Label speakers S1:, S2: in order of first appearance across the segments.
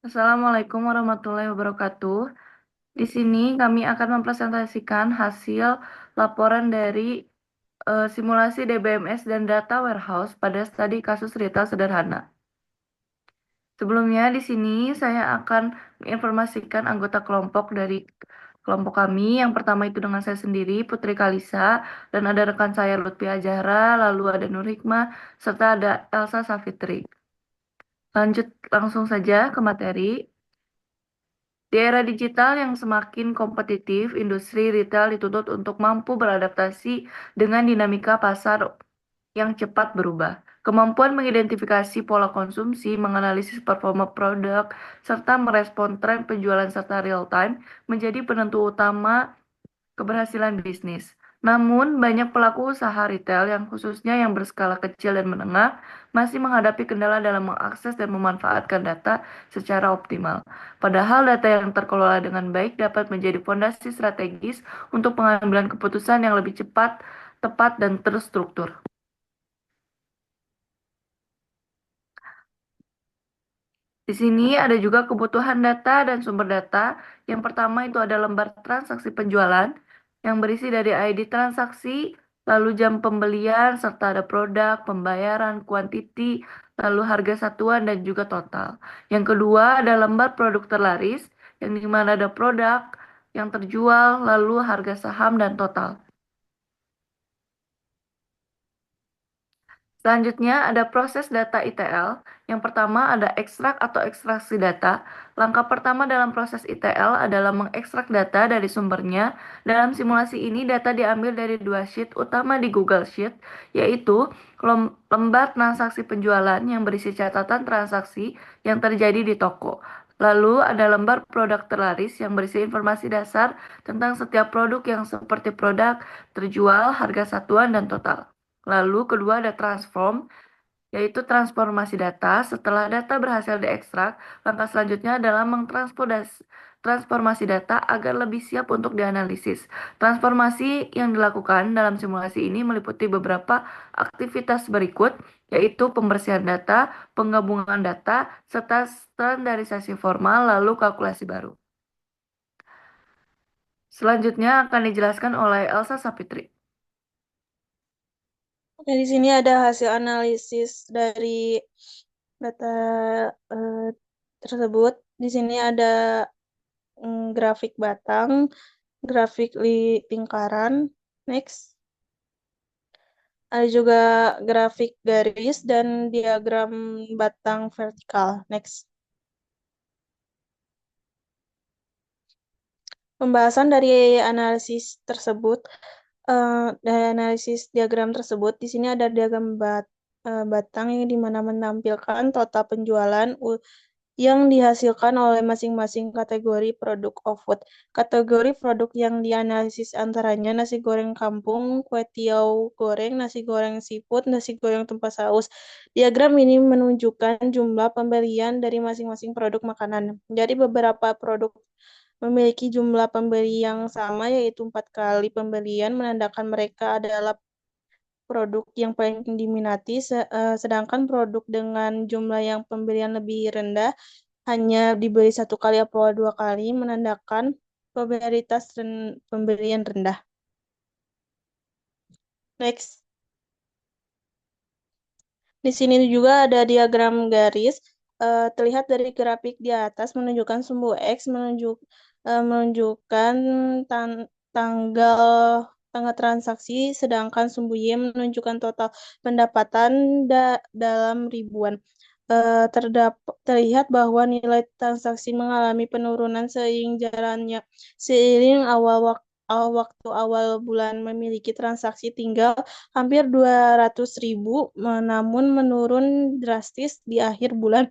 S1: Assalamualaikum warahmatullahi wabarakatuh. Di sini kami akan mempresentasikan hasil laporan dari simulasi DBMS dan data warehouse pada studi kasus retail sederhana. Sebelumnya di sini saya akan menginformasikan anggota kelompok dari kelompok kami. Yang pertama itu dengan saya sendiri, Putri Kalisa, dan ada rekan saya Lutfi Ajahra, lalu ada Nur Hikmah, serta ada Elsa Safitri. Lanjut langsung saja ke materi. Di era digital yang semakin kompetitif, industri retail dituntut untuk mampu beradaptasi dengan dinamika pasar yang cepat berubah. Kemampuan mengidentifikasi pola konsumsi, menganalisis performa produk, serta merespon tren penjualan serta real time menjadi penentu utama keberhasilan bisnis. Namun, banyak pelaku usaha retail yang khususnya yang berskala kecil dan menengah masih menghadapi kendala dalam mengakses dan memanfaatkan data secara optimal. Padahal data yang terkelola dengan baik dapat menjadi fondasi strategis untuk pengambilan keputusan yang lebih cepat, tepat, dan terstruktur. Di sini ada juga kebutuhan data dan sumber data. Yang pertama itu ada lembar transaksi penjualan yang berisi dari ID transaksi, lalu jam pembelian, serta ada produk, pembayaran, kuantiti, lalu harga satuan dan juga total. Yang kedua ada lembar produk terlaris, yang dimana ada produk yang terjual, lalu harga saham dan total. Selanjutnya ada proses data ETL. Yang pertama ada ekstrak atau ekstraksi data. Langkah pertama dalam proses ETL adalah mengekstrak data dari sumbernya. Dalam simulasi ini data diambil dari dua sheet utama di Google Sheet, yaitu lembar transaksi penjualan yang berisi catatan transaksi yang terjadi di toko. Lalu ada lembar produk terlaris yang berisi informasi dasar tentang setiap produk yang seperti produk, terjual, harga satuan, dan total. Lalu kedua ada transform, yaitu transformasi data. Setelah data berhasil diekstrak, langkah selanjutnya adalah transformasi data agar lebih siap untuk dianalisis. Transformasi yang dilakukan dalam simulasi ini meliputi beberapa aktivitas berikut, yaitu pembersihan data, penggabungan data, serta standarisasi formal, lalu kalkulasi baru. Selanjutnya akan dijelaskan oleh Elsa Sapitri.
S2: Oke, di sini ada hasil analisis dari data eh, tersebut. Di sini ada grafik batang, grafik lingkaran. Next. Ada juga grafik garis dan diagram batang vertikal. Next. Pembahasan dari analisis tersebut, dari analisis diagram tersebut, di sini ada diagram batang yang dimana menampilkan total penjualan yang dihasilkan oleh masing-masing kategori produk off-food. Kategori produk yang dianalisis antaranya nasi goreng kampung, kue tiaw goreng, nasi goreng seafood, nasi goreng tumpah saus. Diagram ini menunjukkan jumlah pembelian dari masing-masing produk makanan. Jadi beberapa produk memiliki jumlah pembeli yang sama, yaitu 4 kali pembelian, menandakan mereka adalah produk yang paling diminati, sedangkan produk dengan jumlah yang pembelian lebih rendah hanya dibeli 1 kali atau 2 kali, menandakan probabilitas pembelian rendah. Next. Di sini juga ada diagram garis. Terlihat dari grafik di atas menunjukkan sumbu X menunjukkan tanggal tanggal transaksi, sedangkan sumbu Y menunjukkan total pendapatan dalam ribuan. Terlihat bahwa nilai transaksi mengalami penurunan seiring waktu awal bulan memiliki transaksi tinggal hampir 200.000, namun menurun drastis di akhir bulan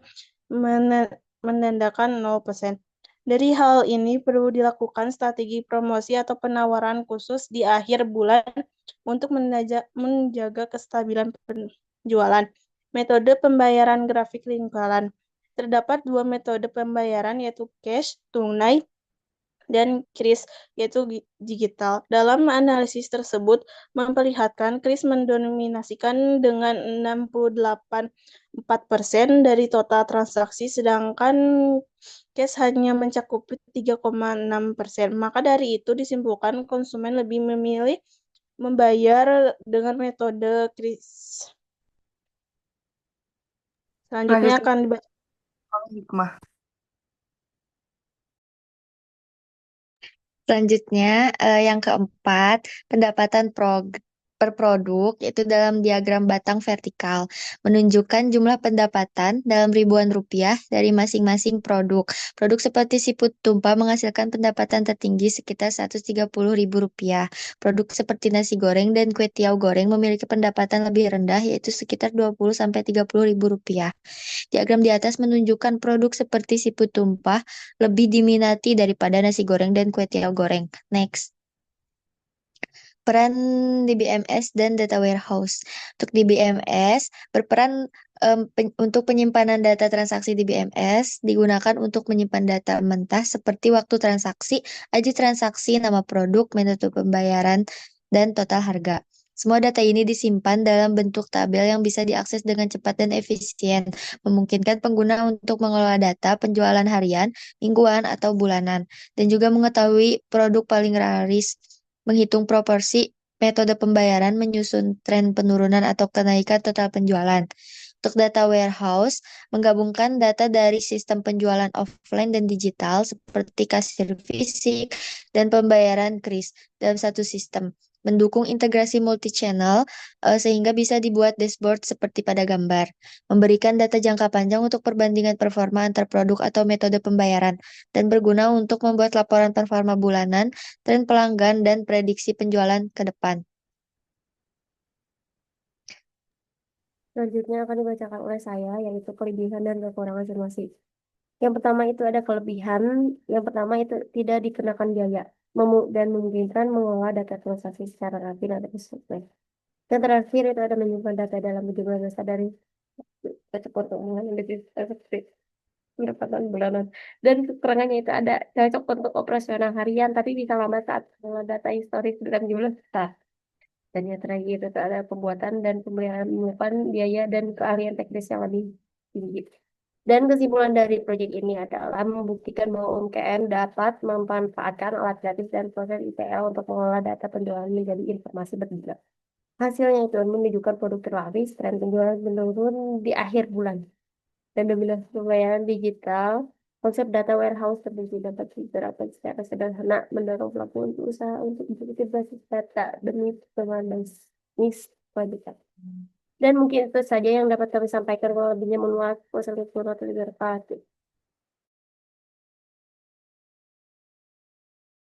S2: menandakan 0%. Dari hal ini perlu dilakukan strategi promosi atau penawaran khusus di akhir bulan untuk menjaga kestabilan penjualan. Metode pembayaran grafik lingkaran. Terdapat 2 metode pembayaran, yaitu cash, tunai, dan kris, yaitu digital. Dalam analisis tersebut memperlihatkan kris mendominasikan dengan 68,4% dari total transaksi, sedangkan cash hanya mencakupi 3,6%. Maka dari itu disimpulkan konsumen lebih memilih membayar dengan metode kris. Selanjutnya
S1: Lanjut
S2: akan dibaca.
S1: hikmah.
S3: Selanjutnya, yang keempat, pendapatan per produk, yaitu dalam diagram batang vertikal, menunjukkan jumlah pendapatan dalam ribuan rupiah dari masing-masing produk. Produk seperti siput tumpah menghasilkan pendapatan tertinggi sekitar 130 ribu rupiah. Produk seperti nasi goreng dan kue tiaw goreng memiliki pendapatan lebih rendah, yaitu sekitar 20-30 ribu rupiah. Diagram di atas menunjukkan produk seperti siput tumpah lebih diminati daripada nasi goreng dan kue tiaw goreng. Next. Peran DBMS dan data warehouse. Untuk DBMS berperan untuk penyimpanan data transaksi DBMS digunakan untuk menyimpan data mentah seperti waktu transaksi, aji transaksi, nama produk, metode pembayaran, dan total harga. Semua data ini disimpan dalam bentuk tabel yang bisa diakses dengan cepat dan efisien, memungkinkan pengguna untuk mengelola data penjualan harian, mingguan, atau bulanan, dan juga mengetahui produk paling laris, menghitung proporsi metode pembayaran, menyusun tren penurunan atau kenaikan total penjualan. Untuk data warehouse, menggabungkan data dari sistem penjualan offline dan digital seperti kasir fisik dan pembayaran kris dalam satu sistem. Mendukung integrasi multi-channel sehingga bisa dibuat dashboard seperti pada gambar. Memberikan data jangka panjang untuk perbandingan performa antar produk atau metode pembayaran. Dan berguna untuk membuat laporan performa bulanan, tren pelanggan, dan prediksi penjualan ke depan.
S4: Selanjutnya akan dibacakan oleh saya, yaitu kelebihan dan kekurangan simulasi. Yang pertama itu ada kelebihan. Yang pertama itu tidak dikenakan biaya dan memungkinkan mengolah data transaksi secara rapi dan efisien. Yang terakhir itu ada menyimpan data dalam jumlah besar dari kecepatan seperti pendapatan bulanan. Dan kekurangannya itu ada cocok untuk operasional harian, tapi bisa lama saat mengolah data historis dalam jumlah besar. Dan yang terakhir itu ada pembuatan dan pemeliharaan menyimpan biaya dan keahlian teknis yang lebih tinggi. Dan kesimpulan dari proyek ini adalah membuktikan bahwa UMKM dapat memanfaatkan alat gratis dan proses ETL untuk mengolah data penjualan menjadi informasi berguna. Hasilnya itu menunjukkan produk terlaris, tren penjualan menurun di akhir bulan. Dan dominasi pembayaran digital, konsep data warehouse terbukti dapat diterapkan secara sederhana, mendorong pelaku usaha untuk berbasis data demi pengembangan bisnis lanjutan. Dan mungkin itu saja yang dapat kami sampaikan. Kalau lebihnya menolak, wassalamualaikum warahmatullahi wabarakatuh.